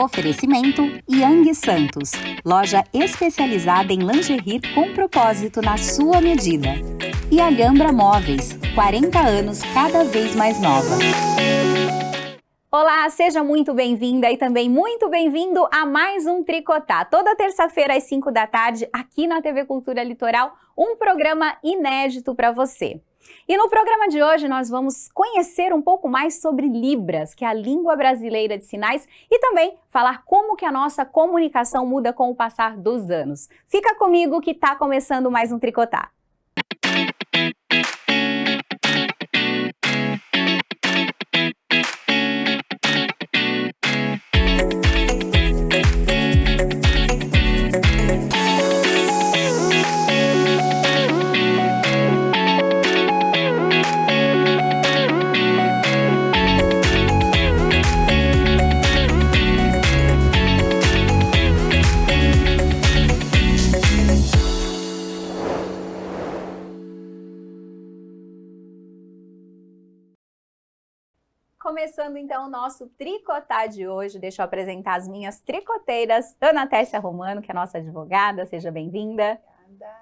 Oferecimento Yang Santos, loja especializada em lingerie com propósito na sua medida. E Alhambra Móveis, 40 anos cada vez mais nova. Olá, seja muito bem-vinda e também muito bem-vindo a mais um Tricotar. Toda terça-feira às 5 da tarde, aqui na TV Cultura Litoral, um programa inédito para você. E no programa de hoje nós vamos conhecer um pouco mais sobre Libras, que é a língua brasileira de sinais, e também falar como que a nossa comunicação muda com o passar dos anos. Fica comigo que está começando mais um Tricotar. Começando então o nosso Tricotar de hoje, deixa eu apresentar as minhas tricoteiras. Ana Tércia Romano, que é nossa advogada, seja bem-vinda. Obrigada.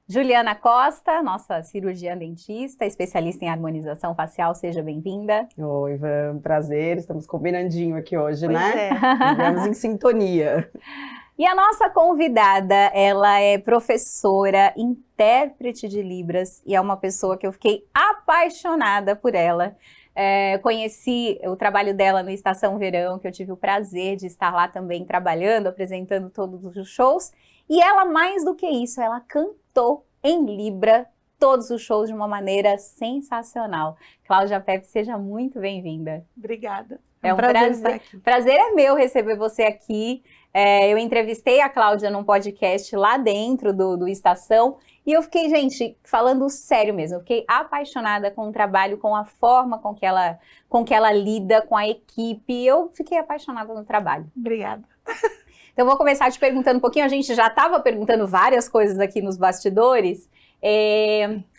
Juliana Costa, nossa cirurgiã dentista, especialista em harmonização facial, seja bem-vinda. Oi, Ivan, prazer, estamos combinandinho aqui hoje, Pois né? É. Estamos em sintonia. E a nossa convidada, ela é professora, intérprete de Libras e é uma pessoa que eu fiquei apaixonada por ela. Conheci o trabalho dela no Estação Verão, que eu tive o prazer de estar lá também trabalhando, apresentando todos os shows. E ela, mais do que isso, ela cantou em Libra todos os shows de uma maneira sensacional. Cláudia Pepe, seja muito bem-vinda. Obrigada. É um prazer estar aqui. Prazer é meu receber você aqui. Eu entrevistei a Cláudia num podcast lá dentro do Estação e eu fiquei, gente, falando sério mesmo, eu fiquei apaixonada com o trabalho, com a forma com que ela lida com a equipe. Eu fiquei apaixonada no trabalho. Obrigada. Então, vou começar te perguntando um pouquinho. A gente já estava perguntando várias coisas aqui nos bastidores.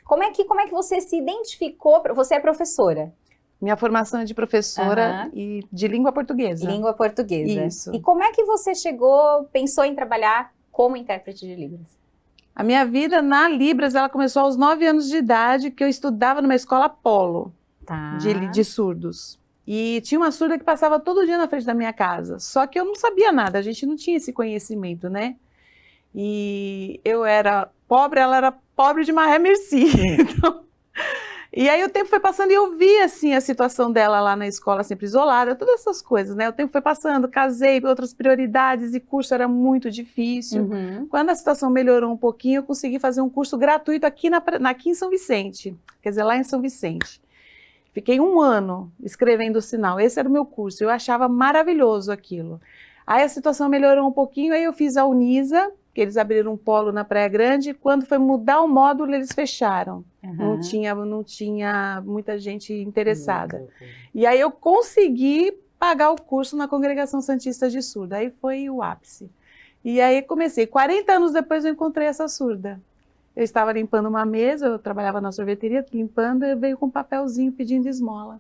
Como é que você se identificou? Você é professora? Minha formação é de professora e de língua portuguesa. Língua portuguesa. Isso. E como é que você pensou em trabalhar como intérprete de Libras? A minha vida na Libras, ela começou aos 9 anos de idade, que eu estudava numa escola polo de surdos. E tinha uma surda que passava todo dia na frente da minha casa. Só que eu não sabia nada, a gente não tinha esse conhecimento, né? E eu era pobre, ela era pobre de maré merci. Então... E aí o tempo foi passando e eu vi, assim, a situação dela lá na escola, sempre isolada, todas essas coisas, né? O tempo foi passando, casei, outras prioridades e curso era muito difícil. Quando a situação melhorou um pouquinho, eu consegui fazer um curso gratuito aqui em São Vicente, quer dizer, lá em São Vicente. Fiquei 1 ano escrevendo o sinal, esse era o meu curso, eu achava maravilhoso aquilo. Aí a situação melhorou um pouquinho, aí eu fiz a Unisa, que eles abriram um polo na Praia Grande, e quando foi mudar o módulo, eles fecharam. Não tinha muita gente interessada. E aí eu consegui pagar o curso na Congregação Santista de Surda, aí foi o ápice. E aí comecei, 40 anos depois eu encontrei essa surda. Eu estava limpando uma mesa, eu trabalhava na sorveteria, limpando, e veio com um papelzinho pedindo esmola.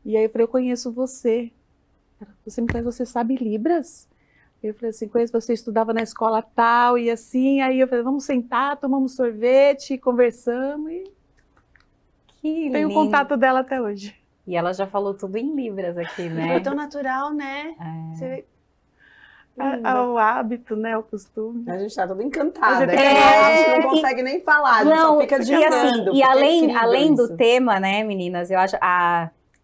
E aí eu falei, eu conheço você. Você me conhece, você sabe Libras? Eu falei assim, conheço, você estudava na escola tal e assim, aí eu falei, vamos sentar, tomamos sorvete, conversamos e que tenho o contato dela até hoje. E ela já falou tudo em Libras aqui, né? Foi tão natural, né? O hábito, né, o costume. A gente tá toda encantada, A gente não consegue nem falar, a gente só fica digitando. E além do tema, né, meninas, eu acho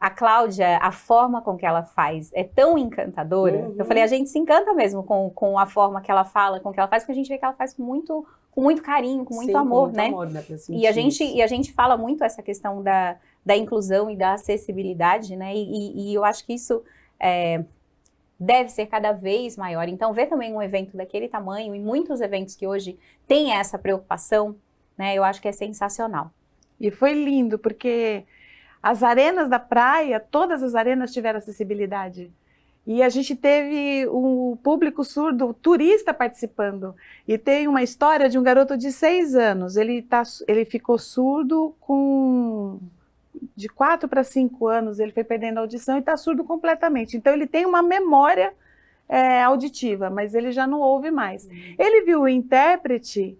a Cláudia, a forma com que ela faz é tão encantadora. Eu falei, a gente se encanta mesmo com a forma que ela fala, com o que ela faz, porque a gente vê que ela faz com muito carinho, com muito amor, com muito né? amor, né, pra sentir E a gente fala muito essa questão da inclusão e da acessibilidade, né? E eu acho que isso deve ser cada vez maior. Então, ver também um evento daquele tamanho e muitos eventos que hoje têm essa preocupação, né? Eu acho que é sensacional. E foi lindo, porque as arenas da praia, todas as arenas tiveram acessibilidade. E a gente teve um público surdo, turista participando. E tem uma história de um garoto de 6 anos. Ele ficou surdo de 4 para 5 anos, ele foi perdendo a audição e está surdo completamente. Então ele tem uma memória auditiva, mas ele já não ouve mais. Ele viu o intérprete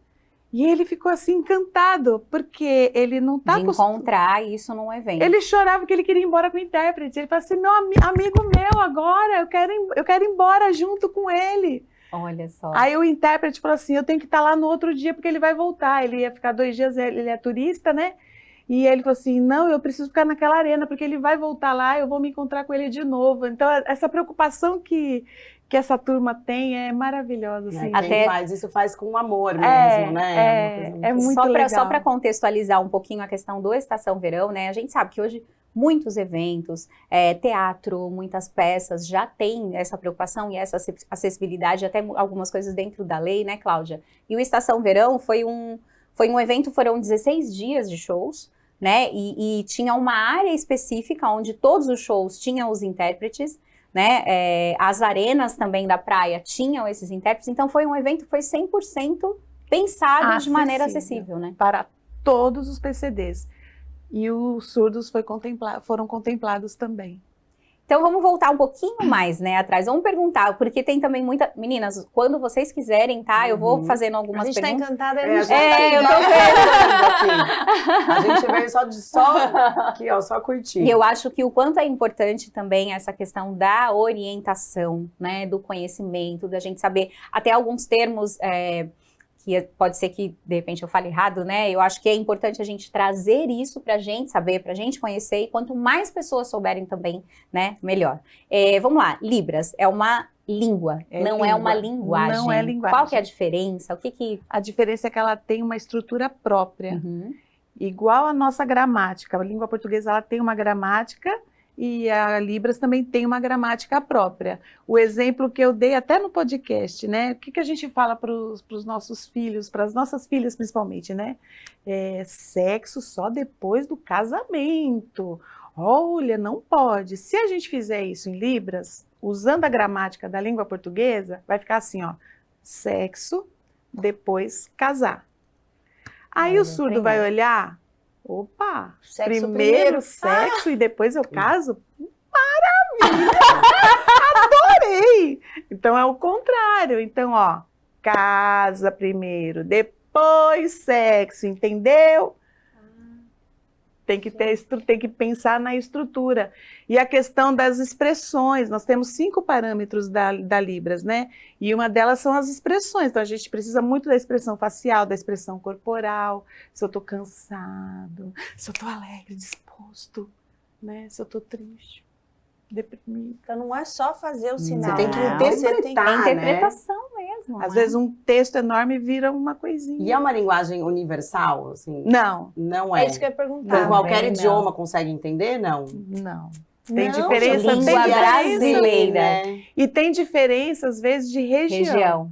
e ele ficou assim encantado, porque ele não está de encontrar isso num evento. Ele chorava que ele queria ir embora com o intérprete. Ele falou assim, meu amigo meu agora, eu quero ir embora junto com ele. Olha só. Aí o intérprete falou assim, eu tenho que estar lá no outro dia porque ele vai voltar. Ele ia ficar 2 dias, ele é turista, né? E ele falou assim, não, eu preciso ficar naquela arena porque ele vai voltar lá, eu vou me encontrar com ele de novo. Então essa preocupação que essa turma tem é maravilhosa. Assim. Quem faz isso faz com amor mesmo, né? É muito legal. Só para contextualizar um pouquinho a questão do Estação Verão, né? A gente sabe que hoje muitos eventos, teatro, muitas peças já têm essa preocupação e essa acessibilidade, até algumas coisas dentro da lei, né, Cláudia? E o Estação Verão foi um evento, foram 16 dias de shows, né? E tinha uma área específica onde todos os shows tinham os intérpretes, né? As arenas também da praia tinham esses intérpretes, então foi um evento que foi 100% pensado de maneira acessível, né? Para todos os PCDs. E os surdos foram contemplados também. Então vamos voltar um pouquinho mais, né, atrás. Vamos perguntar, porque tem também muita... Meninas, quando vocês quiserem, tá? Eu vou fazendo algumas perguntas. A gente tá encantada. eu tô vendo. Aqui. A gente veio só aqui, ó, só curtir. E eu acho que o quanto é importante também essa questão da orientação, né, do conhecimento, da gente saber até alguns termos... que pode ser que, de repente, eu fale errado, né? Eu acho que é importante a gente trazer isso pra gente saber, pra gente conhecer, e quanto mais pessoas souberem também, né, melhor. Vamos lá, Libras é uma língua, não é uma linguagem. Não é linguagem. Qual que é a diferença? A diferença é que ela tem uma estrutura própria, igual a nossa gramática. A língua portuguesa, ela tem uma gramática, e a Libras também tem uma gramática própria. O exemplo que eu dei até no podcast, né? O que a gente fala para os nossos filhos, para as nossas filhas principalmente, né? Sexo só depois do casamento. Olha, não pode. Se a gente fizer isso em Libras, usando a gramática da língua portuguesa, vai ficar assim, ó. Sexo, depois casar. Aí o surdo vai olhar... Opa, primeiro sexo e depois eu caso? Maravilha! Adorei! Então é o contrário. Então, ó, casa primeiro, depois sexo, entendeu? Tem que pensar na estrutura. E a questão das expressões, nós temos 5 parâmetros da Libras, né? E uma delas são as expressões. Então a gente precisa muito da expressão facial, da expressão corporal, se eu tô cansado, se eu tô alegre, disposto, né? Se eu tô triste, deprimido. Então não é só fazer o sinal. Você tem que interpretar, né? É interpretação mesmo. Às vezes um texto enorme vira uma coisinha. E é uma linguagem universal, assim? Não. Não é. É isso que eu ia perguntar. Qualquer idioma consegue entender, não? Não. Tem Não, diferença, língua tem brasileira. Né? E tem diferença, às vezes, de região.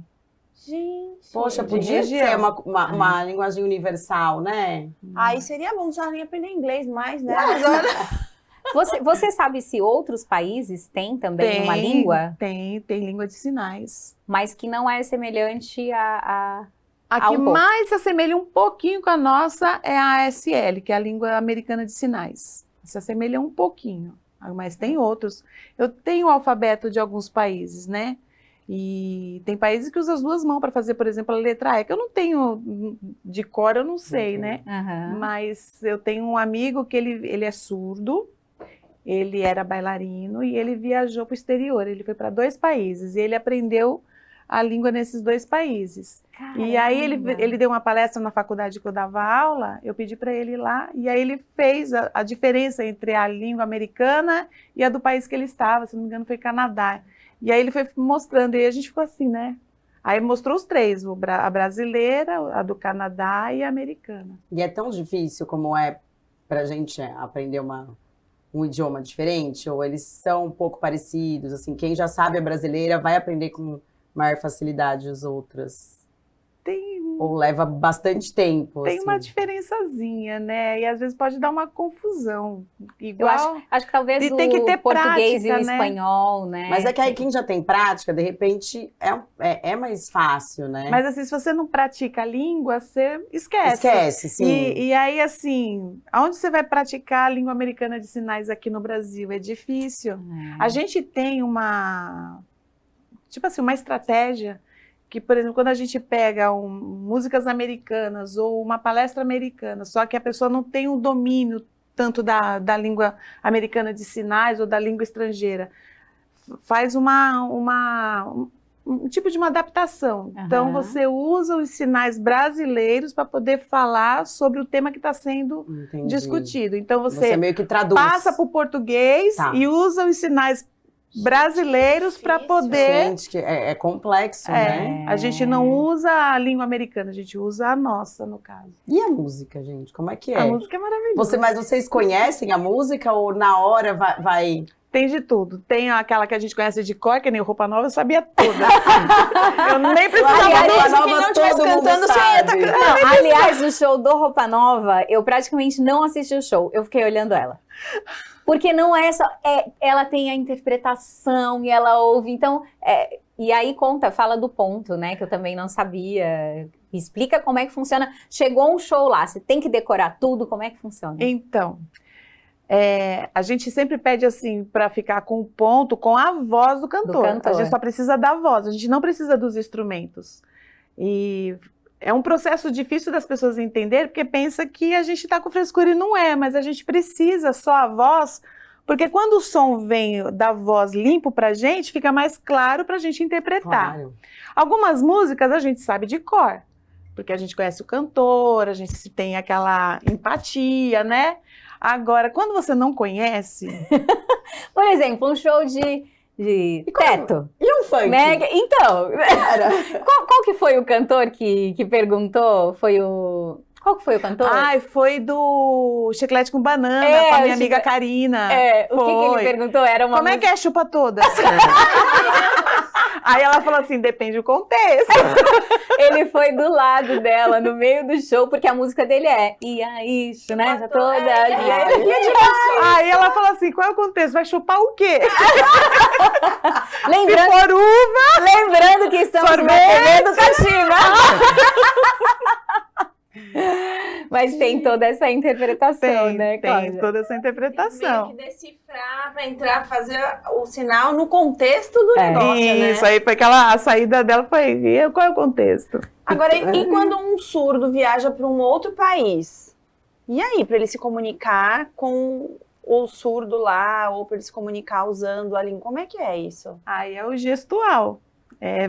Gente. Poxa, De podia região. ser uma linguagem universal, né? Aí seria bom, não precisava nem aprender inglês mais, né? Você sabe se outros países têm também uma língua, Tem língua de sinais. mas que não é semelhante a A que um pouco. mais se assemelha um pouquinho com a nossa é a ASL, que é a língua americana de sinais. Se assemelha um pouquinho, mas tem outros. Eu tenho o alfabeto de alguns países, né? E tem países que usam as 2 mãos para fazer, por exemplo, a letra E, que eu não tenho de cor, eu não sei, né? Aham. Mas eu tenho um amigo que ele é surdo, ele era bailarino e ele viajou para o exterior. Ele foi para 2 países e ele aprendeu a língua nesses 2 países. E aí ele deu uma palestra na faculdade que eu dava aula, eu pedi para ele ir lá, e aí ele fez a diferença entre a língua americana e a do país que ele estava, se não me engano foi Canadá. E aí ele foi mostrando, e a gente ficou assim, né? Aí mostrou os 3, a brasileira, a do Canadá e a americana. E é tão difícil como é pra gente aprender um idioma diferente? Ou eles são um pouco parecidos? Assim, quem já sabe a brasileira vai aprender com maior facilidade as outras? Ou leva bastante tempo? Tem assim? uma diferençazinha, né? E às vezes pode dar uma confusão. Eu Igual... acho que talvez E tem que ter o português prática, e o né? espanhol, né? Mas é que aí quem já tem prática, de repente, é mais fácil, né? Mas assim, se você não pratica a língua, você esquece. Esquece, sim. E aí, assim, aonde você vai praticar a língua americana de sinais aqui no Brasil? É difícil. A gente tem tipo assim, uma estratégia que, por exemplo, quando a gente pega músicas americanas ou uma palestra americana, só que a pessoa não tem o domínio tanto da língua americana de sinais ou da língua estrangeira, faz um tipo de uma adaptação. Então, você usa os sinais brasileiros para poder falar sobre o tema que está sendo discutido. Então, você meio que traduz. Passa para o português e usa os sinais brasileiros para poder... Gente, que é complexo, né? A gente não usa a língua americana, a gente usa a nossa, no caso. E a música, gente? Como é que é? A música é maravilhosa. Mas vocês conhecem a música ou na hora vai... Tem de tudo. Tem aquela que a gente conhece de cor, que nem Roupa Nova, eu sabia toda. Assim. Eu nem precisava Roupa quem não estivesse cantando, você ia estar cantando. Não, aliás, no show do Roupa Nova, eu praticamente não assisti o show. Eu fiquei olhando ela. Porque não é só... ela tem a interpretação e ela ouve. Então, e aí fala do ponto, né? Que eu também não sabia. Explica como é que funciona. Chegou um show lá, você tem que decorar tudo. Como é que funciona? Então... a gente sempre pede assim para ficar com o ponto, com a voz do cantor. A gente só precisa da voz, a gente não precisa dos instrumentos. E é um processo difícil das pessoas entenderem, porque pensa que a gente está com frescura e não é, mas a gente precisa só a voz, porque quando o som vem da voz limpo para a gente, fica mais claro para a gente interpretar. Claro. Algumas músicas a gente sabe de cor, porque a gente conhece o cantor, a gente tem aquela empatia, né? Agora, quando você não conhece... Por exemplo, um show de teto. E um funk? Né? Então, qual que foi o cantor que perguntou? Qual que foi o cantor? Foi do Chiclete com Banana, com a minha amiga Karina. O que ele perguntou? Era uma Como é que é chupa todas? Aí ela falou assim, depende do contexto. Ele foi do lado dela, no meio do show, porque a música dele e aí, né, já toda... Aí ela falou assim, qual é o contexto? Vai chupar o quê? Lembrando, se for uva, lembrando que estamos na TV educativa. Mas tem toda essa interpretação, né, Cláudia? Tem toda essa interpretação. Tem que decifrar para entrar, fazer o sinal no contexto do negócio, né? Isso, aí foi a saída dela foi, qual é o contexto? Agora, e quando um surdo viaja para um outro país? E aí, para ele se comunicar com o surdo lá, ou para ele se comunicar usando a língua, como é que é isso? Aí é o gestual.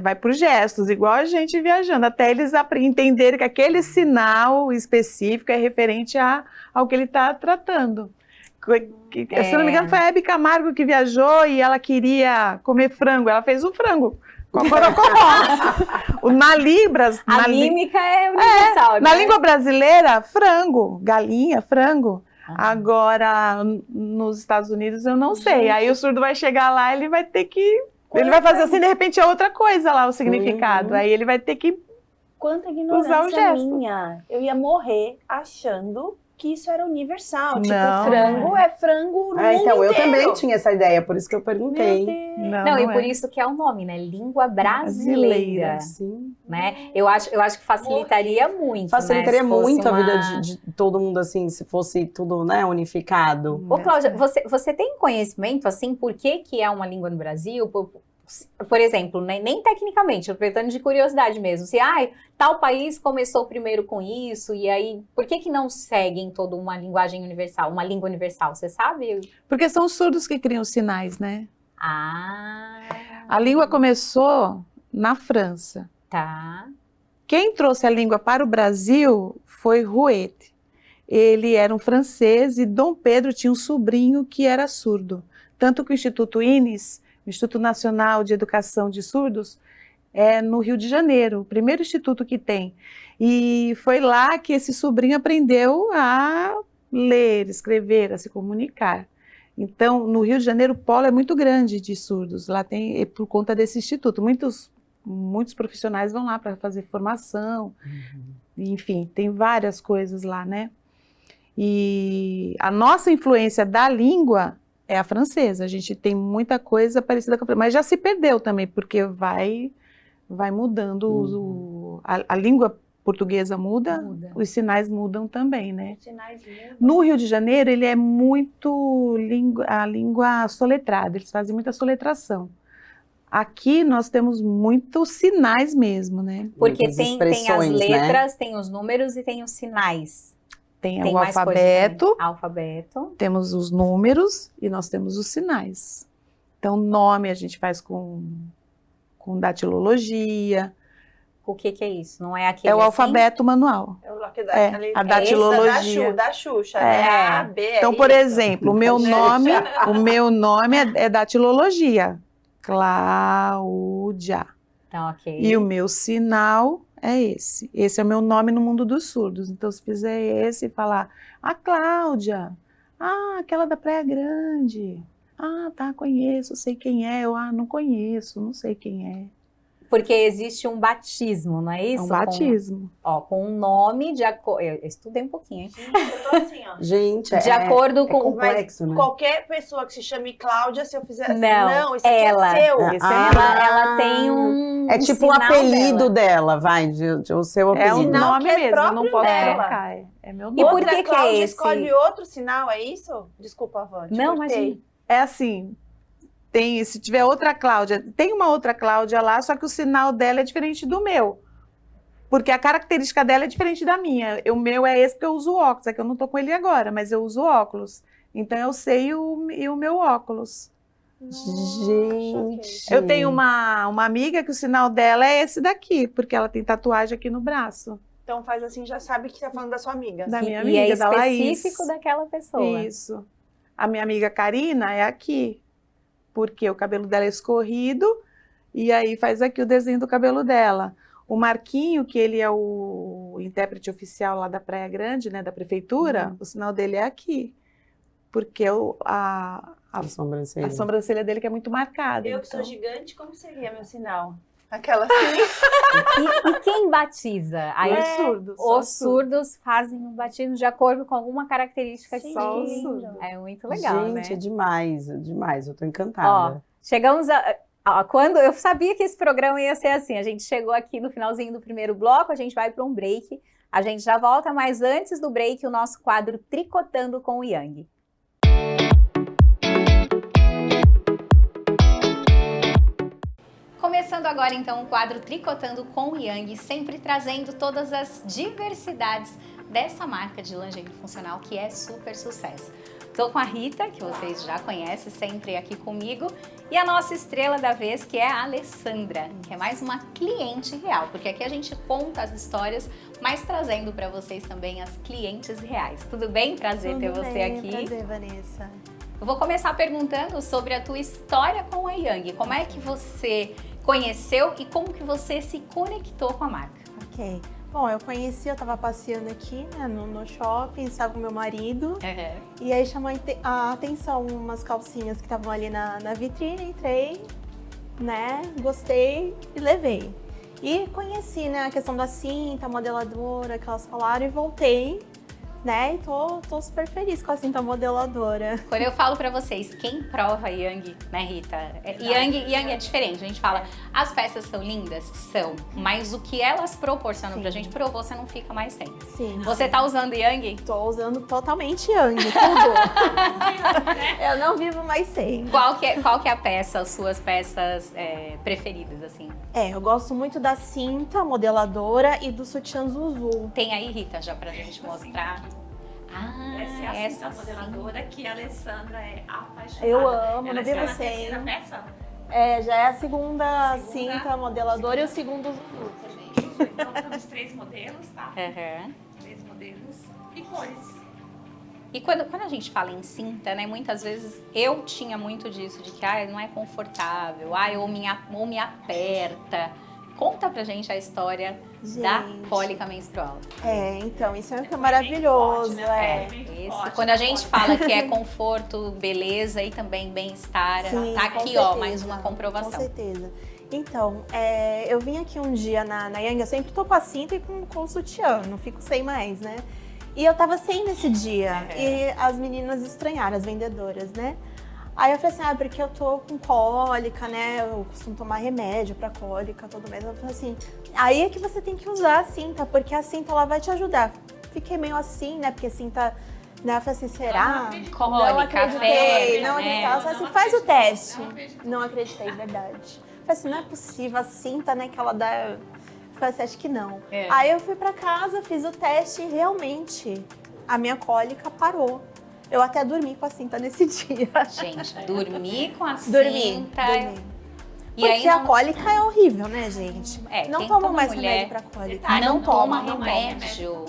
Vai por gestos, igual a gente viajando, até eles entenderem que aquele sinal específico é referente ao que ele está tratando. Se não me engano, foi a Hebe Camargo que viajou e ela queria comer frango, ela fez o frango. Na Libras... A mímica é universal. Na língua brasileira, frango, galinha, frango. Agora, nos Estados Unidos, eu não sei. Aí o surdo vai chegar lá, ele vai ter que... Ele vai fazer assim, de repente é outra coisa lá, o significado. Aí ele vai ter que Quanta usar o ignorância gesto. minha. Eu ia morrer achando que isso era universal. Não. Tipo, frango é frango no mundo então, eu inteiro. também tinha essa ideia, por isso que eu perguntei. Não, e por isso que é o nome, né? Língua brasileira. Sim. Né? Eu acho que facilitaria muito. Facilitaria né? muito a vida de todo mundo, assim, se fosse tudo, né, unificado. Ô, Cláudia, você tem conhecimento, assim, por que é uma língua no Brasil? Por exemplo, nem tecnicamente, eu perguntando de curiosidade mesmo. Se tal país começou primeiro com isso, e aí, por que não seguem toda uma linguagem universal, uma língua universal, você sabe? Porque são os surdos que criam os sinais, né? A língua começou na França. Tá. Quem trouxe a língua para o Brasil foi Rouet. Ele era um francês e Dom Pedro tinha um sobrinho que era surdo. Tanto que o Instituto INES, o Instituto Nacional de Educação de Surdos, é no Rio de Janeiro, o primeiro instituto que tem. E foi lá que esse sobrinho aprendeu a ler, escrever, a se comunicar. Então, no Rio de Janeiro, o polo é muito grande de surdos. Lá tem, por conta desse instituto, muitos profissionais vão lá para fazer formação. Enfim, tem várias coisas lá, né? E a nossa influência da língua é a francesa. A gente tem muita coisa parecida com a francesa, mas já se perdeu também, porque vai mudando. A língua portuguesa muda, os sinais mudam também, né? Os sinais mudam. No Rio de Janeiro, ele é muito a língua soletrada, eles fazem muita soletração. Aqui nós temos muitos sinais mesmo, né? Porque Muitas tem as expressões, né? letras, tem os números e tem os sinais. Tem Tem o mais coisa alfabeto, também. Alfabeto. temos os números e nós temos os sinais. Então, nome a gente faz com datilologia. O que é isso? Não é aquele É o assim? alfabeto manual. É o Loki É, ali, a datilologia. esse da Xuxa, É. né? A, B, Então, por isso. exemplo, o meu nome é datilologia. Cláudia. Então, ok. E o meu sinal é esse. Esse é o meu nome no mundo dos surdos. Então, se fizer esse e falar, Cláudia, aquela da Praia Grande. Tá, conheço, sei quem é. Eu, não conheço, não sei quem é. Porque existe um batismo, não é É isso? um batismo. Com um nome de acordo. Eu estudei um pouquinho, hein? Gente, eu tô assim, ó. Gente, De acordo com. complexo, né? Qualquer pessoa que se chame Cláudia, se eu fizer assim, Não, isso aqui ela. é seu. Esse é Ela tem um. É tipo o sinal apelido dela. dela, o seu É apelido. um Sinal nome que é mesmo, eu não próprio posso dela. trocar. É meu E nome. por Outra que Cláudia é esse? escolhe outro sinal, é isso? Desculpa, Van. te Não, cortei. imagina. É assim, se tiver outra Cláudia, tem uma outra Cláudia lá, só que o sinal dela é diferente do meu. Porque a característica dela é diferente da minha. O meu é esse porque eu uso óculos, é que eu não tô com ele agora, mas eu uso óculos. Então eu sei o meu óculos. Gente. Eu tenho uma amiga que o sinal dela é esse daqui, porque ela tem tatuagem aqui no braço. Então faz assim, já sabe que tá falando da sua amiga. Da minha E é amiga, da Laís. específico daquela pessoa. Isso. A minha amiga Karina é aqui, porque o cabelo dela é escorrido, e aí faz aqui o desenho do cabelo dela. O Marquinho, que ele é o intérprete oficial lá da Praia Grande, né, da prefeitura, o sinal dele é aqui, porque A sobrancelha. a sobrancelha dele que é muito marcada. Eu que sou então. gigante, como seria meu sinal? Aquela assim. E quem batiza? Aí Os surdos. só os surdos fazem um batismo de acordo com alguma característica Sim, só os que surdos. é muito legal, Gente, né? é demais. Eu tô encantada. Chegamos quando eu sabia que esse programa ia ser assim, a gente chegou aqui no finalzinho do primeiro bloco, a gente vai para um break, a gente já volta, mas antes do break, o nosso quadro Tricotando com o Yang. Começando agora então o quadro Tricotando com o Yang, sempre trazendo todas as diversidades dessa marca de lingerie funcional que é super sucesso. Estou com a Rita, que vocês já conhecem, sempre aqui comigo, e a nossa estrela da vez, que é a Alessandra, que é mais uma cliente real, porque aqui a gente conta as histórias, mas trazendo para vocês também as clientes reais. Tudo bem? Prazer ter você aqui. Prazer, Vanessa. Eu vou começar perguntando sobre a tua história com a Yang. Como é que você conheceu e como que você se conectou com a marca? Ok. Bom, eu tava passeando aqui, né, no shopping, estava com meu marido, e aí chamou a atenção umas calcinhas que estavam ali na vitrine, entrei, né, gostei e levei. E conheci, né, a questão da cinta, modeladora, que elas falaram, e voltei, né, e tô super feliz com a cinta modeladora. Quando eu falo pra vocês, quem prova Yang, né, Rita? Yang é diferente, a gente fala, as peças são lindas? São, mas o que elas proporcionam pra gente, provou, você não fica mais sem. Sim. Você tá usando Yang? Tô usando totalmente Yang, tudo. Eu não vivo mais sem. Qual que é a peça, as suas peças preferidas, assim? Eu gosto muito da cinta modeladora e do sutiã Zuzu. Tem aí, Rita, já pra gente mostrar? Essa é a cinta modeladora que a Alessandra é apaixonada. Eu amo, Ela não está vivo na sem. terceira peça? Já é a segunda cinta modeladora e o segundo Zuzu. Então temos 3 modelos, tá? 3 modelos e cores. E quando a gente fala em cinta, né, muitas vezes eu tinha muito disso, de que não é confortável, ou me aperta. Conta pra gente a história da cólica menstrual. Então, isso é maravilhoso. Forte, né? Muito forte, Quando a gente fala que é conforto, beleza e também bem-estar, Sim, tá com aqui, certeza, mais uma comprovação. Com certeza. Então, eu vim aqui um dia na Yang, eu sempre tô com a cinta e com o sutiã, não fico sem mais, né? E eu tava sem nesse dia, e as meninas estranharam, as vendedoras, né? Aí eu falei assim, porque eu tô com cólica, né? Eu costumo tomar remédio pra cólica todo mês. Eu falei assim, aí é que você tem que usar a cinta, porque a cinta ela vai te ajudar. Fiquei meio assim, né? Porque a cinta, né? Eu falei assim, será? Cólica, Não acreditei, febre, não né? acreditei. Ela falou assim, faz o teste. Não acreditei, verdade. Eu falei assim, não é possível, a cinta, né, que ela dá... Eu falei assim, acho que não. É. Aí eu fui pra casa, fiz o teste e realmente a minha cólica parou. Eu até dormi com a cinta nesse dia. Gente, dormir com a Dormi. cinta... E Porque aí a não- cólica é horrível, né, gente? É, não quem tomo toma mais mulher- remédio pra cólica. Não toma mais remédio.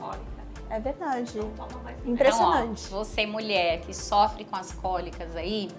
É verdade. Não toma mais Impressionante. Então, ó, você mulher que sofre com as cólicas aí,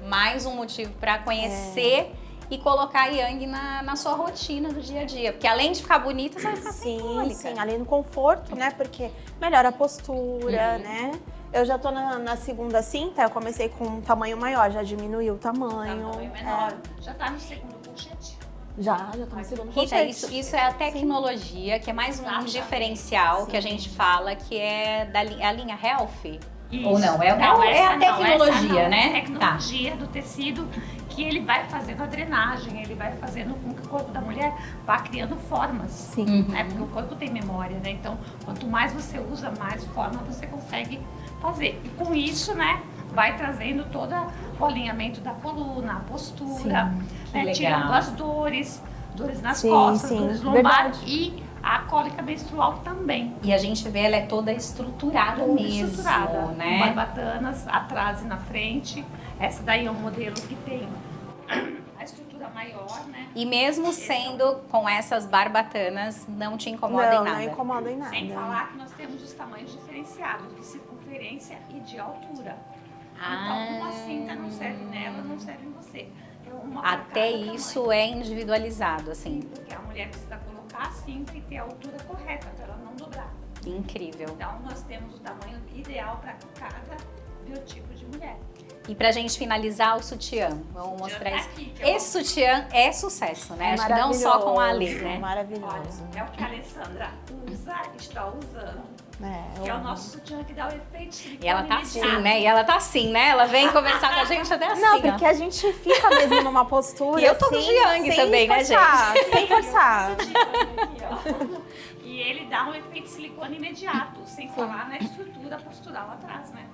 mais um motivo para conhecer e colocar a Yang na sua rotina do dia a dia. Porque além de ficar bonita, você vai ficar sem Sim, cólica. sim, além do conforto, né? Porque melhora a postura, né? Eu já tô na segunda cinta, eu comecei com um tamanho maior, já diminuiu o tamanho. tamanho menor. Já tá no segundo colchete. Já tô no segundo Rita, colchete. isso é a tecnologia, que é mais um diferencial que a gente fala, que é a linha Health. Ou não? É a tecnologia, né? É a tecnologia do tecido que ele vai fazendo a drenagem, ele vai fazendo com que o corpo da mulher vá criando formas. Sim. Né? Porque o corpo tem memória, né? Então, quanto mais você usa, mais forma você consegue fazer. E com isso, né, vai trazendo todo o alinhamento da coluna, a postura, né, legal. tirando as dores nas Sim, costas, sim, dores lombares verdade. e a cólica menstrual também. E a gente vê, ela é toda estruturada Toda mesmo, estruturada, né? barbatanas atrás e na frente. Essa daí é um modelo que tem a estrutura maior, né? E mesmo sendo com essas barbatanas, não te incomoda em Não, nada. não incomoda em nada. Sem falar que nós temos os tamanhos diferenciados de circunferência e de altura. Então, uma cinta não serve nela, não serve em você. É uma pra Até cada isso tamanho. é individualizado, assim. Porque a mulher precisa colocar a cinta e ter a altura correta para ela não dobrar. Incrível. Então, nós temos o tamanho ideal para cada biotipo de mulher. E pra gente finalizar o sutiã, vamos mostrar tá isso. aqui, que eu Esse sutiã é sucesso, né? É Acho que não só com a maravilhoso, Ale, né? Maravilhoso. Olha, é o que a Alessandra está usando. Que é o nosso sutiã que dá o efeito silicone. E ela tá assim, imediato. né? E ela tá assim, né? Ela vem conversar com a gente até assim, Não, ó. porque a gente fica mesmo numa postura. E eu tô do assim, Jiang sem também, né, forçar, Sem forçar. Aqui, ó. E ele dá um efeito silicone imediato, sem falar na estrutura postural atrás, né?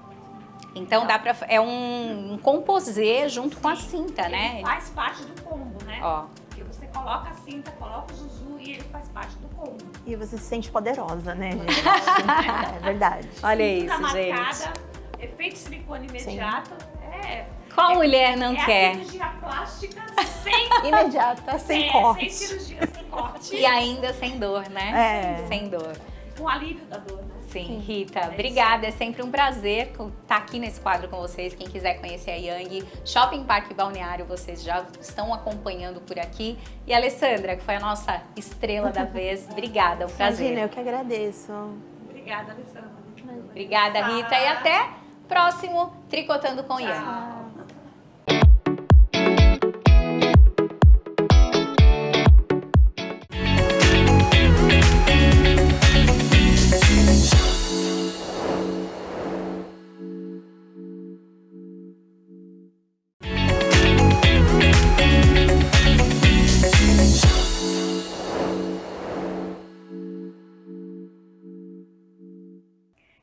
Então dá pra... É um composê junto com a cinta, Ele né? faz parte do combo, né? Ó. Porque você coloca a cinta, coloca o zuzu e ele faz parte do combo. E você se sente poderosa, né, gente? É verdade. Olha Cintura isso, gente. marcada, efeito silicone imediato. Qual mulher não É quer? a cirurgia plástica sem, Imediata, sem corte. sem cirurgia, sem corte. E ainda sem dor, né? É. Sem dor. Com alívio da dor, né? Sim, Rita, obrigada. É sempre um prazer estar aqui nesse quadro com vocês. Quem quiser conhecer a Yang, Shopping Parque Balneário, vocês já estão acompanhando por aqui. E a Alessandra, que foi a nossa estrela da vez, obrigada, um prazer. Imagina, eu que agradeço. Obrigada, Alessandra. Obrigada, Rita, e até próximo Tricotando com Yang.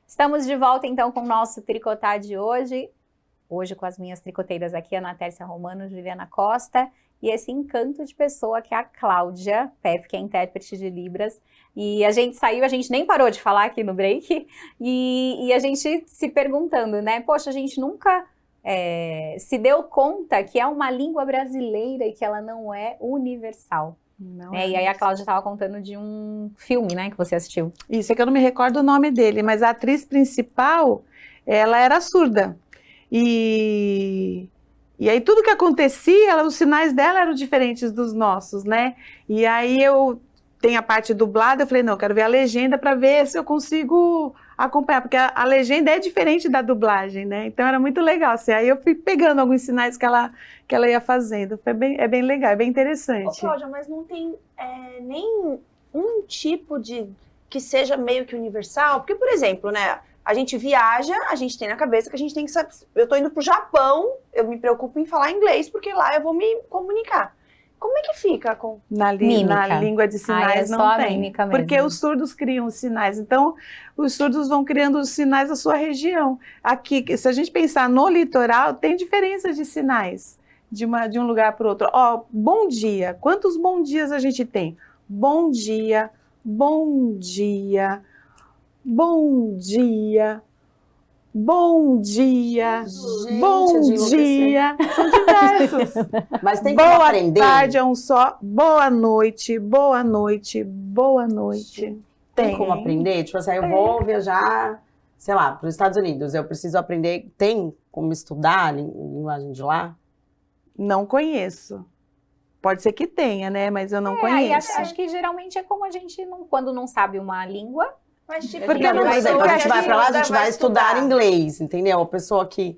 Estamos de volta então com o nosso Tricotar de hoje. Hoje com as minhas tricoteiras aqui, Ana Tércia Romano, Juliana Costa, e esse encanto de pessoa que é a Cláudia Pepe, que é intérprete de Libras. E a gente saiu, a gente nem parou de falar aqui no break, e a gente se perguntando, né? Poxa, a gente nunca se deu conta que é uma língua brasileira e que ela não é universal. Não E aí a Cláudia estava contando de um filme, né, que você assistiu. Isso, é que eu não me recordo o nome dele, mas a atriz principal, ela era surda. E aí tudo que acontecia, os sinais dela eram diferentes dos nossos, né? E aí eu tenho a parte dublada, eu falei, não, eu quero ver a legenda para ver se eu consigo acompanhar, porque a legenda é diferente da dublagem, né? Então era muito legal, assim, aí eu fui pegando alguns sinais que ela ia fazendo, é bem legal, é bem Ô, interessante. Cláudia, mas não tem nem um tipo de que seja meio que universal? Porque, por exemplo, né, a gente viaja, a gente tem na cabeça que a gente tem que saber. Eu tô indo pro Japão, eu me preocupo em falar inglês, porque lá eu vou me comunicar. Como é que fica com... Na língua de sinais é não só a tem, mímica mesmo. porque os surdos criam os sinais, então os surdos vão criando os sinais da sua região. Aqui, se a gente pensar no litoral, tem diferença de sinais. de um lugar para o outro. Ó, bom dia. Quantos bom dias a gente tem? Bom dia, bom dia, bom dia, bom dia, Gente, bom é de enlouquecer. dia. São diversos. Mas tem como Boa aprender. tarde é um só. Boa noite, boa noite, boa noite. Tem como aprender? Tipo assim, eu vou viajar, sei lá, para os Estados Unidos. Eu preciso aprender. Tem como estudar a linguagem de lá? Não conheço. Pode ser que tenha, né? Mas eu não Aí conheço. acho que geralmente é como a gente, quando não sabe uma língua, Mas, tipo, Porque Não, não por vai exemplo, ser a gente vai pra lá, a gente vai estudar inglês. inglês, entendeu? A pessoa que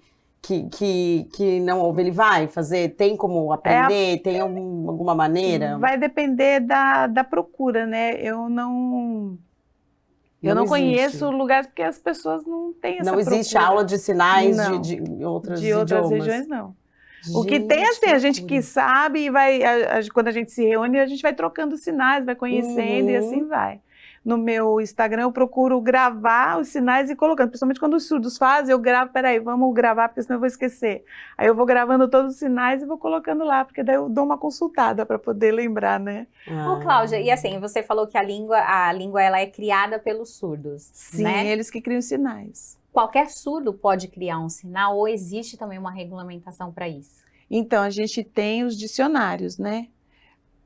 não ouve, ele vai fazer, tem como aprender, tem alguma maneira? Vai depender da procura, né? Eu não existe. conheço lugares porque as pessoas não têm essa Não existe procura. aula de sinais Não. de outros De outras idiomas. regiões, não. O que tem, assim, a gente que sabe e vai, quando a gente se reúne, a gente vai trocando sinais, vai conhecendo e assim vai. No meu Instagram, eu procuro gravar os sinais e colocando, principalmente quando os surdos fazem, eu gravo, peraí, vamos gravar, porque senão eu vou esquecer. Aí eu vou gravando todos os sinais e vou colocando lá, porque daí eu dou uma consultada para poder lembrar, né? Ô, Cláudia, e assim, você falou que a língua ela é criada pelos surdos, Sim, né? eles que criam sinais. Qualquer surdo pode criar um sinal ou existe também uma regulamentação para isso? Então, a gente tem os dicionários, né?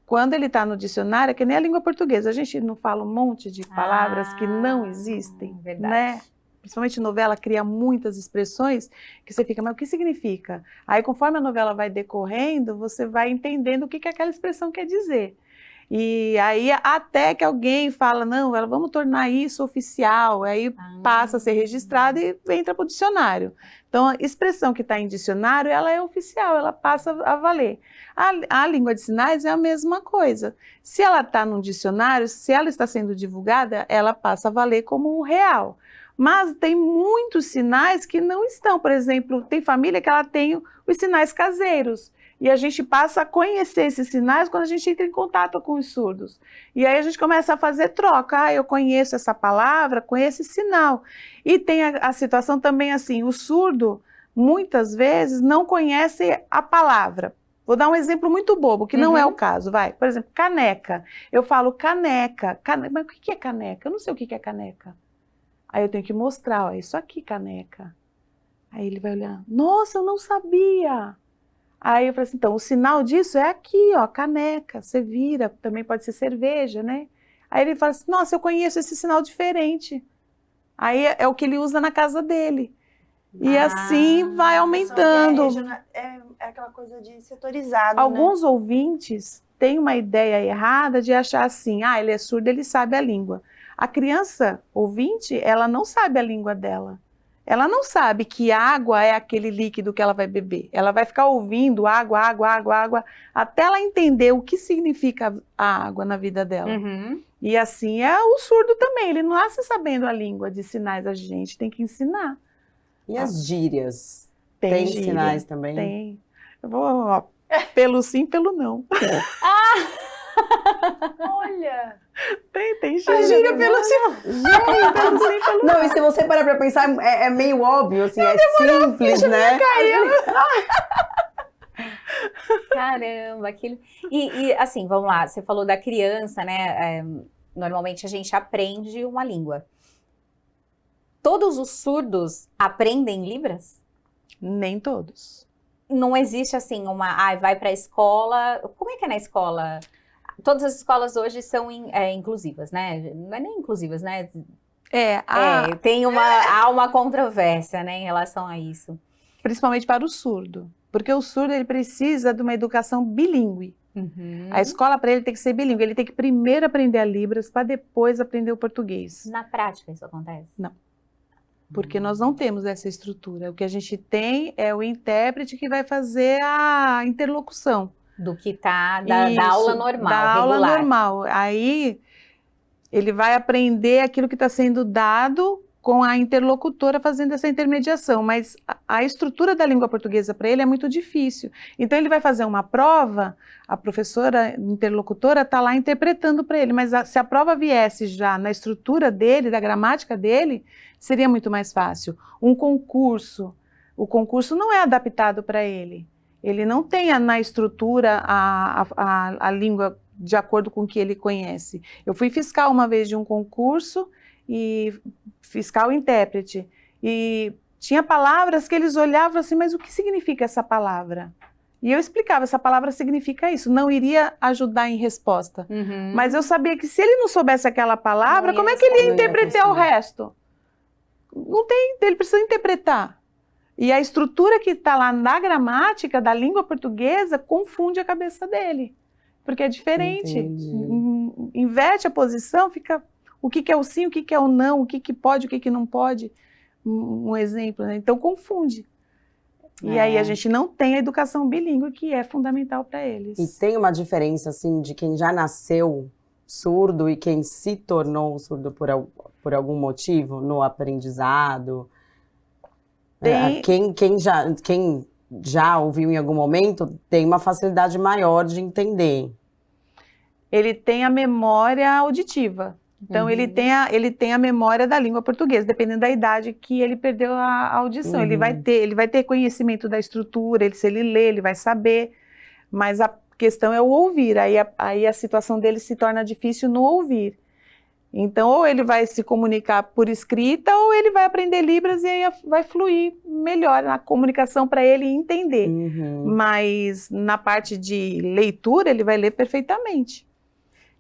Quando ele está no dicionário, é que nem a língua portuguesa, a gente não fala um monte de palavras que não existem, verdade. né? Principalmente novela cria muitas expressões que você fica, mas o que significa? Aí, conforme a novela vai decorrendo, você vai entendendo o que aquela expressão quer dizer. E aí, até que alguém fala, não, vamos tornar isso oficial, aí passa a ser registrado e entra para o dicionário. Então, a expressão que está em dicionário, ela é oficial, ela passa a valer. A língua de sinais é a mesma coisa. Se ela está num dicionário, se ela está sendo divulgada, ela passa a valer como real. Mas tem muitos sinais que não estão. Por exemplo, tem família que ela tem os sinais caseiros. E a gente passa a conhecer esses sinais quando a gente entra em contato com os surdos. E aí a gente começa a fazer troca. Eu conheço essa palavra, conheço esse sinal. E tem a situação também assim, o surdo, muitas vezes, não conhece a palavra. Vou dar um exemplo muito bobo, que não é o caso, vai. Por exemplo, caneca. Eu falo caneca. Mas o que é caneca? Eu não sei o que é caneca. Aí eu tenho que mostrar, ó, isso aqui, caneca. Aí ele vai olhar, nossa, eu não sabia. Aí eu falei assim, então, o sinal disso é aqui, ó, caneca, você vira, também pode ser cerveja, né? Aí ele fala assim, nossa, eu conheço esse sinal diferente. Aí é o que ele usa na casa dele. E assim vai aumentando. É aquela coisa de setorizado, Alguns ouvintes têm uma ideia errada de achar assim, ele é surdo, ele sabe a língua. A criança ouvinte, ela não sabe a língua dela. Ela não sabe que água é aquele líquido que ela vai beber. Ela vai ficar ouvindo água, água, água, água, até ela entender o que significa a água na vida dela. E assim é o surdo também. Ele não nasce sabendo a língua de sinais, a gente tem que ensinar. E as gírias? Tem Gíria. Sinais também? Tem. Eu vou, ó, pelo sim, pelo não. Olha! Tem gíria. Gíria pelo sim. Pelo sim, pelo Não, e se você parar pra pensar, é meio óbvio, assim, é simples, né? Caramba, aquilo. E assim, vamos lá, você falou da criança, né? Normalmente a gente aprende uma língua. Todos os surdos aprendem Libras? Nem todos. Não existe assim vai pra escola. Como é que é na escola? Todas as escolas hoje são inclusivas, né? Não é nem inclusivas, né? Há uma controvérsia, né, em relação a isso. Principalmente para o surdo. Porque o surdo ele precisa de uma educação bilíngue. A escola para ele tem que ser bilíngue. Ele tem que primeiro aprender a Libras para depois aprender o português. Na prática isso acontece? Não. Porque nós não temos essa estrutura. O que a gente tem é o intérprete que vai fazer a interlocução. Do que tá da aula normal, da aula regular. normal. Aí ele vai aprender aquilo que está sendo dado com a interlocutora fazendo essa intermediação, mas a estrutura da língua portuguesa para ele é muito difícil. Então ele vai fazer uma prova, a professora interlocutora está lá interpretando para ele, mas se a prova viesse já na estrutura dele, da gramática dele, seria muito mais fácil. Um concurso, o concurso não é adaptado para ele. Ele não tem na estrutura a língua de acordo com o que ele conhece. Eu fui fiscal uma vez de um concurso, e fiscal intérprete, e tinha palavras que eles olhavam assim, mas o que significa essa palavra? E eu explicava, essa palavra significa isso, não iria ajudar em resposta. Mas eu sabia que se ele não soubesse aquela palavra, como é que ele ia interpretar o resto? Não tem, ele precisa interpretar. E a estrutura que está lá na gramática da língua portuguesa confunde a cabeça dele. Porque é diferente. Inverte a posição, fica o que é o sim, o que é o não, o que pode, o que não pode. Um exemplo, né? Então confunde. E aí a gente não tem a educação bilíngue, que é fundamental para eles. E tem uma diferença, assim, de quem já nasceu surdo e quem se tornou surdo por algum motivo no aprendizado? Quem já ouviu em algum momento tem uma facilidade maior de entender. Ele tem a memória auditiva. Então, ele tem a memória da língua portuguesa, dependendo da idade que ele perdeu a audição. Ele vai ter conhecimento da estrutura, se ele lê, ele vai saber, mas a questão é o ouvir, aí a situação dele se torna difícil no ouvir. Então, ou ele vai se comunicar por escrita, ou ele vai aprender Libras e aí vai fluir melhor na comunicação para ele entender. Mas na parte de leitura, ele vai ler perfeitamente.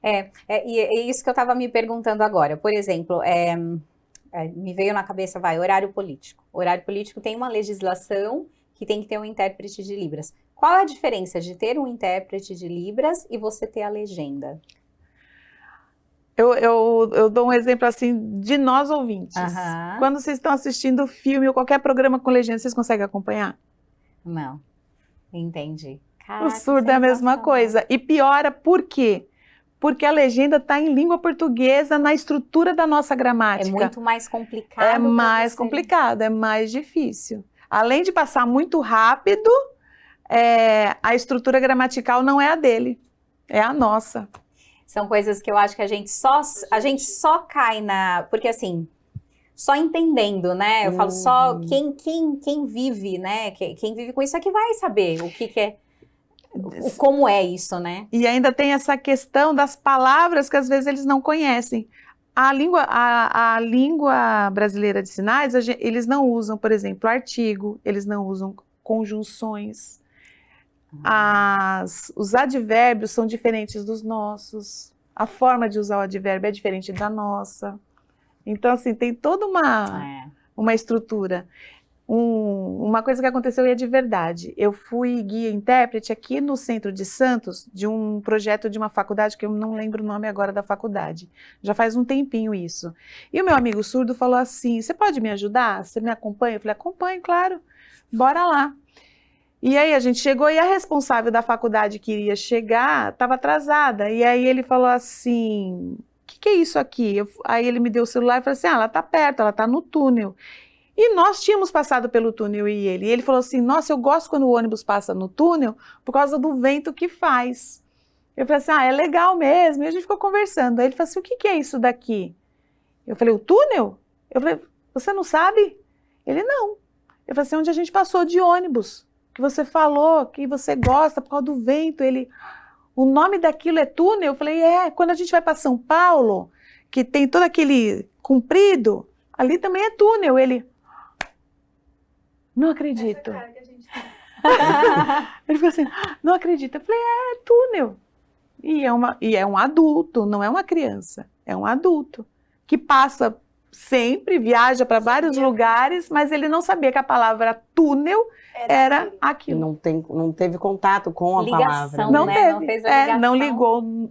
E é isso que eu estava me perguntando agora. Por exemplo, me veio na cabeça, horário político. O horário político tem uma legislação que tem que ter um intérprete de Libras. Qual é a diferença de ter um intérprete de Libras e você ter a legenda? Eu dou um exemplo assim de nós ouvintes. Quando vocês estão assistindo filme ou qualquer programa com legenda, vocês conseguem acompanhar? Não. Entendi. Caraca, o surdo é a mesma coisa. E piora por quê? Porque a legenda está em língua portuguesa, na estrutura da nossa gramática. É muito mais complicado. É mais complicado, é mais difícil. Além de passar muito rápido, a estrutura gramatical não é a dele, é a nossa. São coisas que eu acho que a gente só cai porque assim, só entendendo, né? Eu falo só quem vive, né? Quem vive com isso é que vai saber o que é. Como é isso, né? E ainda tem essa questão das palavras que às vezes eles não conhecem. A língua brasileira de sinais, eles não usam, por exemplo, artigo, eles não usam conjunções. Os advérbios são diferentes dos nossos. A forma de usar o advérbio é diferente da nossa. Então, assim, tem toda uma estrutura. Uma coisa que aconteceu e é de verdade. Eu fui guia intérprete aqui no centro de Santos, de um projeto de uma faculdade, que eu não lembro o nome agora da faculdade. Já faz um tempinho isso. E o meu amigo surdo falou assim, você pode me ajudar? Você me acompanha? Eu falei, acompanho, claro. Bora lá. E aí a gente chegou e a responsável da faculdade que iria chegar estava atrasada. E aí ele falou assim, o que é isso aqui? Aí ele me deu o celular e falou assim, ela está perto, ela está no túnel. E nós tínhamos passado pelo túnel e ele falou assim, nossa, eu gosto quando o ônibus passa no túnel por causa do vento que faz. Eu falei assim, é legal mesmo. E a gente ficou conversando. Aí ele falou assim, o que é isso daqui? Eu falei, o túnel? Eu falei, você não sabe? Ele, não. Eu falei assim, onde a gente passou de ônibus, que você falou, que você gosta por causa do vento. Ele, o nome daquilo é túnel? Eu falei, quando a gente vai para São Paulo, que tem todo aquele comprido, ali também é túnel. Ele... Não acredito. Ele falou assim, não acredito. Eu falei, é túnel. E é um adulto, não é uma criança. É um adulto que passa sempre, viaja para vários lugares, mas ele não sabia que a palavra túnel era aquilo. Não teve contato com a palavra. Não teve. Não fez a ligação. Não ligou.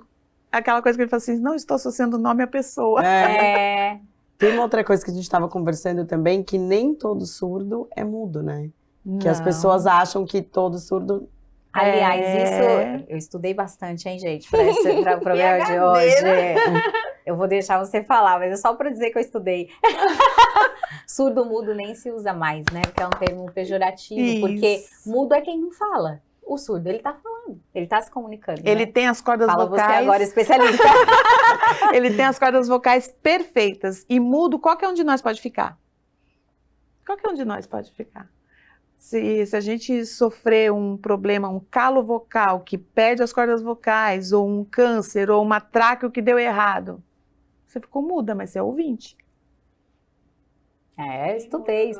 Aquela coisa que ele falou assim, não estou associando o nome à pessoa. Tem uma outra coisa que a gente estava conversando também, que nem todo surdo é mudo, né? Não. Que as pessoas acham que todo surdo... Aliás, isso eu estudei bastante, hein, gente, para o programa de hoje. Eu vou deixar você falar, mas é só para dizer que eu estudei. Surdo mudo nem se usa mais, né? Porque é um termo pejorativo, isso. Porque mudo é quem não fala. O surdo, ele tá falando, ele tá se comunicando. Ele tem as cordas vocais... Fala você agora, especialista. Ele tem as cordas vocais perfeitas. E mudo, qualquer um de nós pode ficar. Qualquer um de nós pode ficar. Se a gente sofrer um problema, um calo vocal que perde as cordas vocais, ou um câncer, ou uma tráqueo que deu errado, você ficou muda, mas você é ouvinte. Estudei.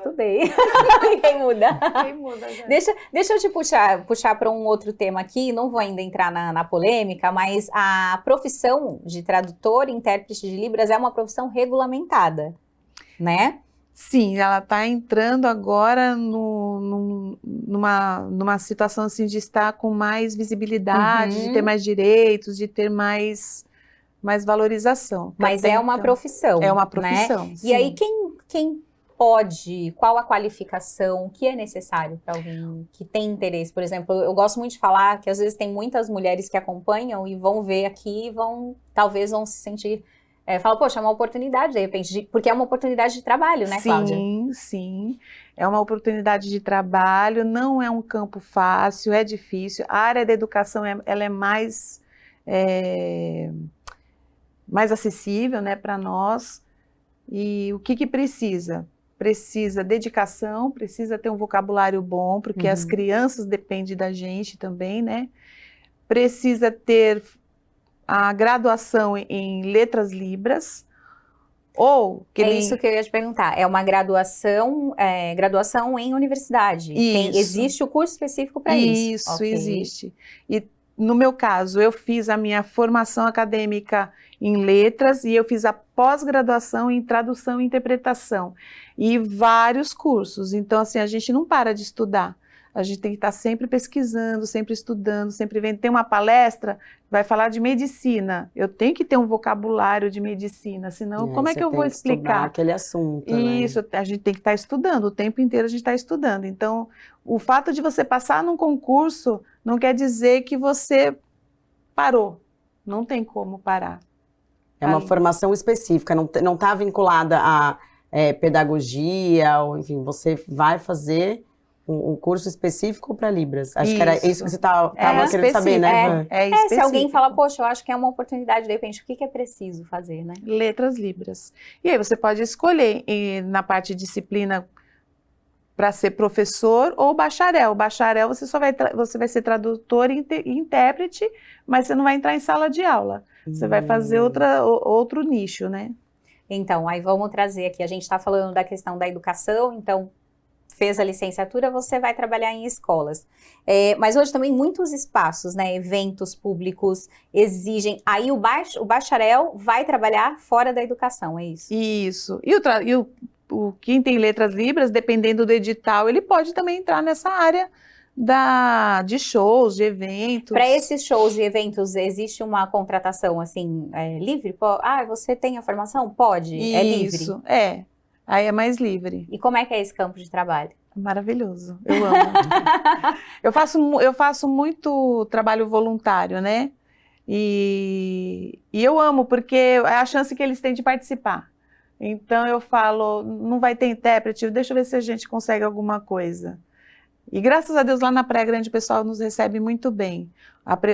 Ninguém muda. Quem muda, já. Deixa eu te puxar para um outro tema aqui, não vou ainda entrar na polêmica, mas a profissão de tradutor e intérprete de Libras é uma profissão regulamentada, né? Sim, ela está entrando agora numa situação assim de estar com mais visibilidade, de ter mais direitos, de ter mais valorização. Mas é uma profissão. É uma né? profissão. E aí, quem pode, qual a qualificação, o que é necessário para alguém que tem interesse? Por exemplo, eu gosto muito de falar que às vezes tem muitas mulheres que acompanham e vão ver aqui e talvez vão se sentir, falam, poxa, é uma oportunidade, de repente, porque é uma oportunidade de trabalho, né, Cláudia? Sim, é uma oportunidade de trabalho, não é um campo fácil, é difícil. A área da educação, ela é mais acessível, né, para nós. E o que precisa? Precisa dedicação, precisa ter um vocabulário bom, porque as crianças dependem da gente também, né? Precisa ter a graduação em letras libras, ou... Isso que eu ia te perguntar, é uma graduação em universidade. Existe o curso específico para isso? Isso, existe. E no meu caso, eu fiz a minha formação acadêmica em letras e eu fiz a pós-graduação em tradução e interpretação e vários cursos. Então, assim, a gente não para de estudar. A gente tem que estar sempre pesquisando, sempre estudando, sempre vendo. Tem uma palestra, vai falar de medicina. Eu tenho que ter um vocabulário de medicina, senão como é que eu vou explicar aquele assunto? Isso, né? A gente tem que estar estudando, o tempo inteiro a gente está estudando. Então, o fato de você passar num concurso não quer dizer que você parou. Não tem como parar. É uma formação específica, não está vinculada a pedagogia, ou enfim, você vai fazer um curso específico para Libras. Acho que era isso que você estava querendo saber, né? Se alguém fala, poxa, eu acho que é uma oportunidade, de repente, o que é preciso fazer, né? Letras Libras. E aí você pode escolher na parte de disciplina para ser professor ou bacharel. Bacharel você vai ser tradutor e intérprete, mas você não vai entrar em sala de aula. Você vai fazer outro nicho, né? Então, aí vamos trazer aqui, a gente está falando da questão da educação, então fez a licenciatura, você vai trabalhar em escolas. Mas hoje também muitos espaços, né, eventos públicos exigem, aí o bacharel vai trabalhar fora da educação, é isso? Isso. E quem tem letras libras, dependendo do edital, ele pode também entrar nessa área de shows, de eventos. Para esses shows e eventos, existe uma contratação, assim, livre? Você tem a formação? Pode? É livre? Isso, Aí é mais livre. E como é que é esse campo de trabalho? Maravilhoso, eu amo. eu faço muito trabalho voluntário, né? E eu amo, porque é a chance que eles têm de participar. Então eu falo, não vai ter intérprete, deixa eu ver se a gente consegue alguma coisa. E graças a Deus lá na Praia Grande o pessoal nos recebe muito bem.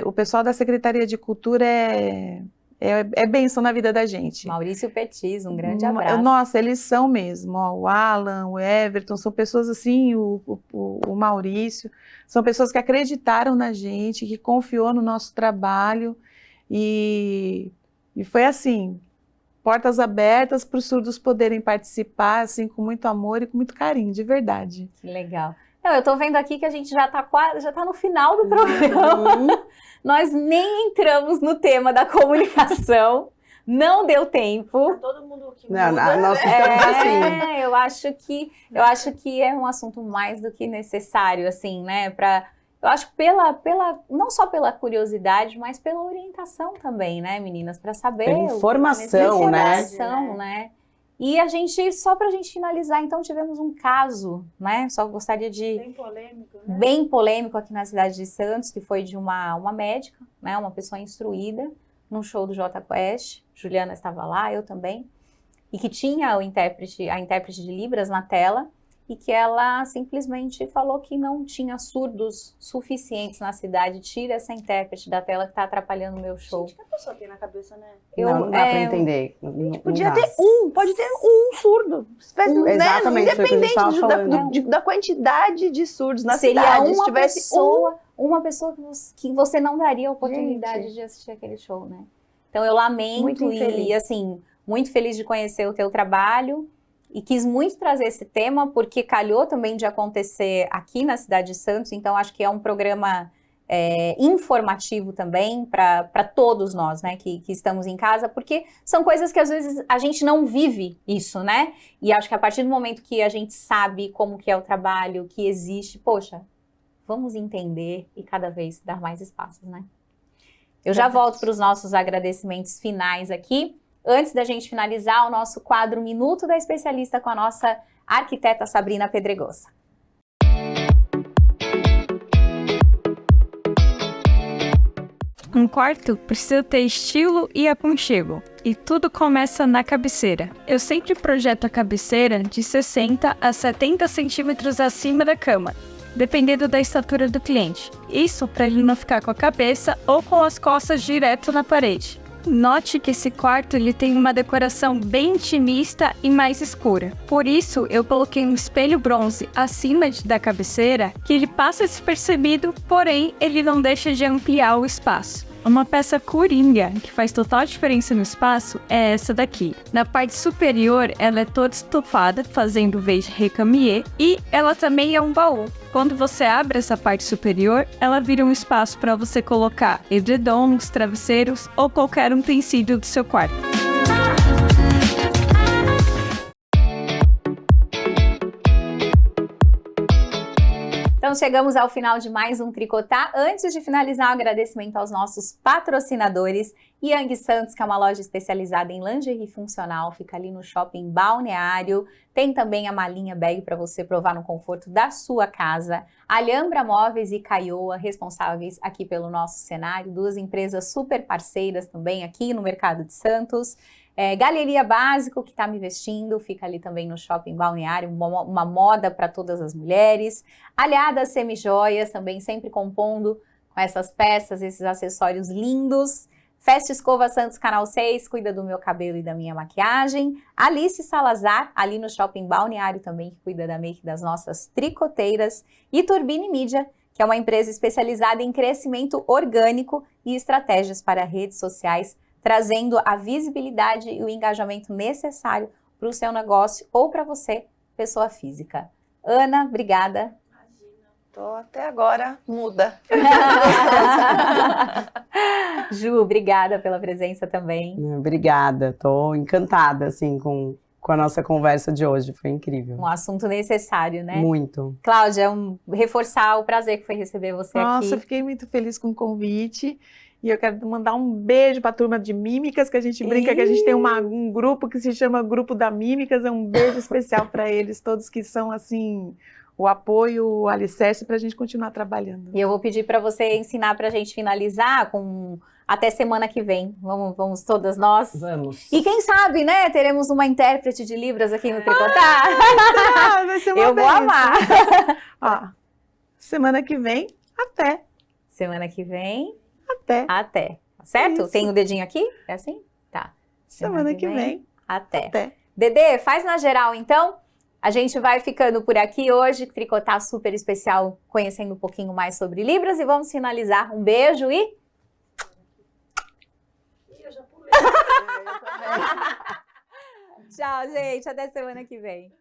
O pessoal da Secretaria de Cultura é bênção na vida da gente. Maurício Petis, um grande abraço. Nossa, eles são mesmo. O Alan, o Everton, são pessoas assim, o Maurício, são pessoas que acreditaram na gente, que confiou no nosso trabalho. E foi assim, portas abertas para os surdos poderem participar, assim, com muito amor e com muito carinho, de verdade. Que legal. Eu tô vendo aqui que a gente já tá no final do programa. Nós nem entramos no tema da comunicação. Não deu tempo. Todo mundo que muda. Nós estamos assim. Eu acho que é um assunto mais do que necessário, assim, né? Eu acho que não só pela curiosidade, mas pela orientação também, né, meninas? Para saber. Informação, né? E só para a gente finalizar, então tivemos um caso, né? Só gostaria de... Bem polêmico, né? Bem polêmico aqui na cidade de Santos, que foi de uma médica, né? Uma pessoa instruída, num show do Jota Quest. Juliana estava lá, eu também. E que tinha a intérprete de Libras na tela. e que ela simplesmente falou que não tinha surdos suficientes na cidade. Tira essa intérprete da tela que está atrapalhando o meu show. Gente, que a pessoa tem na cabeça, né? Não dá pra entender. Podia ter pode ter um surdo. Exatamente, foi o que a gente tava Independente da quantidade de surdos na Seria cidade. Se uma tivesse pessoa, uma pessoa que você não daria a oportunidade de assistir aquele show, né? Então eu lamento Muito infeliz. e assim, muito feliz de conhecer o teu trabalho e quis muito trazer esse tema porque calhou também de acontecer aqui na cidade de Santos, então acho que é um programa informativo também para todos nós, né, que estamos em casa, porque são coisas que às vezes a gente não vive isso, né? E acho que a partir do momento que a gente sabe como que é o trabalho, que existe, poxa, vamos entender e cada vez dar mais espaços, né? Eu já volto para os nossos agradecimentos finais aqui. Antes da gente finalizar o nosso quadro Minuto da Especialista com a nossa arquiteta Sabrina Pedregosa. Um quarto precisa ter estilo e aconchego, e tudo começa na cabeceira. Eu sempre projeto a cabeceira de 60 a 70 centímetros acima da cama, dependendo da estatura do cliente. Isso para ele não ficar com a cabeça ou com as costas direto na parede. Note que esse quarto ele tem uma decoração bem intimista e mais escura. Por isso, eu coloquei um espelho bronze acima da cabeceira que ele passa despercebido, porém ele não deixa de ampliar o espaço. Uma peça coringa que faz total diferença no espaço é essa daqui. Na parte superior, ela é toda estofada, fazendo vez de recamier, e ela também é um baú. Quando você abre essa parte superior, ela vira um espaço para você colocar edredons, travesseiros ou qualquer utensílio do seu quarto. Então chegamos ao final de mais um Tricotar. Antes de finalizar, um agradecimento aos nossos patrocinadores. Yang Santos, que é uma loja especializada em lingerie funcional, fica ali no Shopping Balneário. Tem também a malinha bag para você provar no conforto da sua casa. Alhambra Móveis e Caioa, responsáveis aqui pelo nosso cenário. Duas empresas super parceiras também aqui no mercado de Santos. Galeria Básico, que está me vestindo, fica ali também no Shopping Balneário, uma moda para todas as mulheres. Aliadas Semijoias, também sempre compondo com essas peças, esses acessórios lindos. Festa Escova Santos Canal 6, cuida do meu cabelo e da minha maquiagem. Alice Salazar, ali no Shopping Balneário também, que cuida da make das nossas tricoteiras. E Turbine Mídia, que é uma empresa especializada em crescimento orgânico e estratégias para redes sociais, trazendo a visibilidade e o engajamento necessário para o seu negócio ou para você, pessoa física. Ana, obrigada. Imagina, tô até agora muda. Ju, obrigada pela presença também. Obrigada, tô encantada, assim, com a nossa conversa de hoje, foi incrível. Um assunto necessário, né? Muito. Cláudia, reforçar o prazer que foi receber você aqui. Nossa, fiquei muito feliz com o convite. E eu quero mandar um beijo para a turma de Mímicas, que a gente brinca que a gente tem um grupo que se chama Grupo da Mímicas. É um beijo especial para eles, todos que são, assim, o apoio, o alicerce para a gente continuar trabalhando. E eu vou pedir para você ensinar para a gente finalizar com até semana que vem. Vamos todas nós? Vamos. E quem sabe, né, teremos uma intérprete de Libras aqui no Tricotar? Vai ser uma Eu vou amar. Ó, semana que vem, até. Semana que vem... Até. Até. Certo? Isso. Tem o dedinho aqui? É assim? Tá. Semana que vem. Até. Até. Dedê, faz na geral então. A gente vai ficando por aqui hoje. Tricotar super especial, conhecendo um pouquinho mais sobre Libras. E vamos finalizar. Um beijo e... Eu já pulei. Tchau, gente. Até semana que vem.